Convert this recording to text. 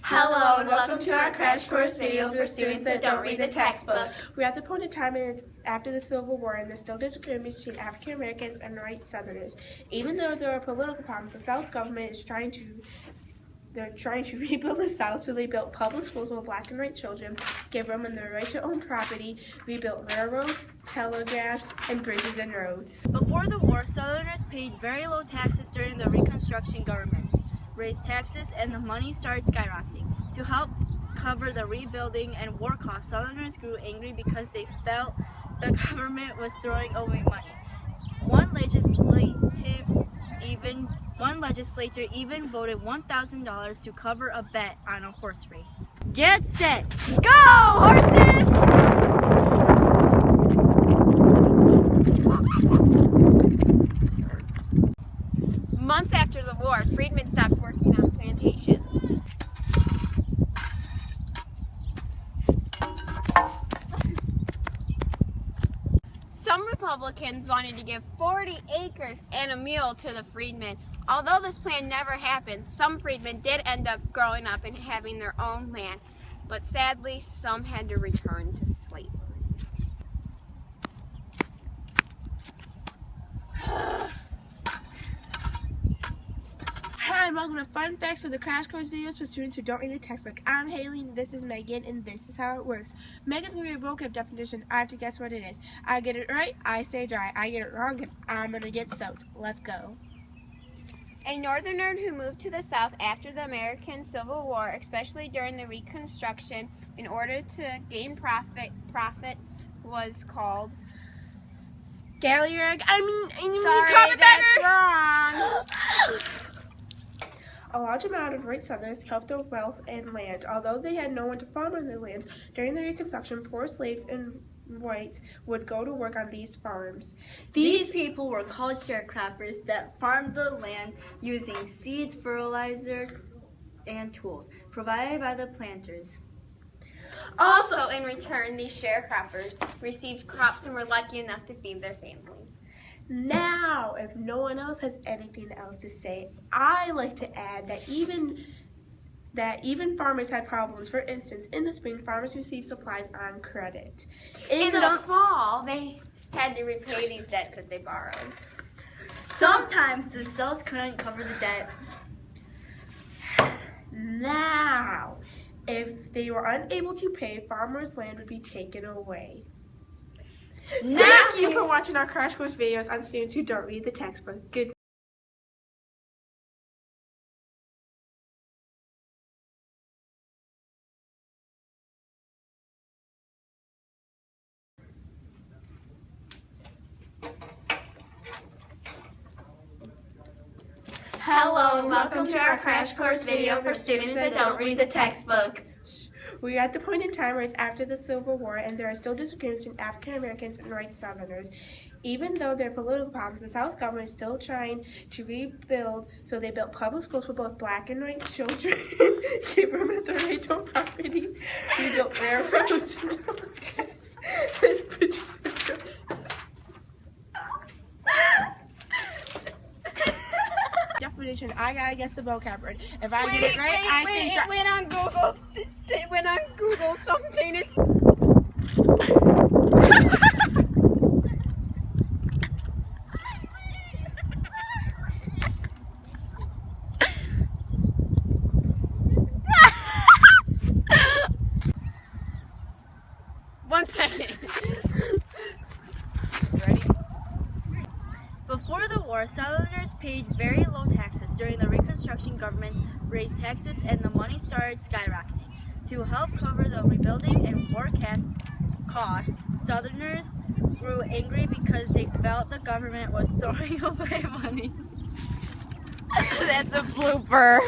Hello and welcome to our crash course video for students that don't read the textbook. We're at the point in time after the Civil War, and there's still disagreements between African Americans and white Southerners. Even though there are political problems, the South government is trying to rebuild the South, so they built public schools for black and white children, gave women the right to own property, rebuilt railroads, telegraphs, and bridges and roads. Before the war, Southerners paid very low taxes during the Reconstruction governments, raised taxes, and the money started skyrocketing. To help cover the rebuilding and war costs, Southerners grew angry because they felt the government was throwing away money. One legislator even voted $1,000 to cover a bet on a horse race. Get set, go, horses! Months after the war, freedmen stopped working on plantations. Some Republicans wanted to give 40 acres and a mule to the freedmen. Although this plan never happened, some freedmen did end up growing up and having their own land. But sadly, some had to return to slavery. Hi, and welcome to Fun Facts for the Crash Course videos for students who don't read the textbook. I'm Haley, and this is Megan, and this is how it works. Megan's going to read a vocab definition. I have to guess what it is. I get it right, I stay dry. I get it wrong, and I'm going to get soaked. Let's go. A northerner who moved to the South after the American Civil War, especially during the Reconstruction, in order to gain profit was called Scallywag. Sorry, that's wrong. A large amount of white Southerners kept their wealth and land. Although they had no one to farm on their lands, during the Reconstruction, poor slaves and whites would go to work on these farms. These people were called sharecroppers that farmed the land using seeds, fertilizer, and tools provided by the planters. Also, in return, these sharecroppers received crops and were lucky enough to feed their families. Now, if no one else has anything else to say, I like to add that even farmers had problems. For instance, in the spring, farmers received supplies on credit. In the fall, they had to repay these debts that they borrowed. Sometimes the sales couldn't cover the debt. Now, if they were unable to pay, farmers' land would be taken away. Thank you for watching our Crash Course videos on students who don't read the textbook. Good. Hello and welcome to our crash course video for students that don't read the textbook. We are at the point in time where it's after the Civil War, and there are still disagreements between African Americans and white Southerners. Even though there are political problems, the South government is still trying to rebuild, so they built public schools for both black and white children, gave women the right to own property, rebuilt railroads and telegraphs, and bridges and roads. Definition, I gotta guess the vocab word. If I get it right, I think it went on Google something. It's One second. ready. Before the war, Southerners paid very low taxes. During the Reconstruction, governments raised taxes and the money started skyrocketing. To help cover the rebuilding and war costs, Southerners grew angry because they felt the government was throwing away money. That's a blooper.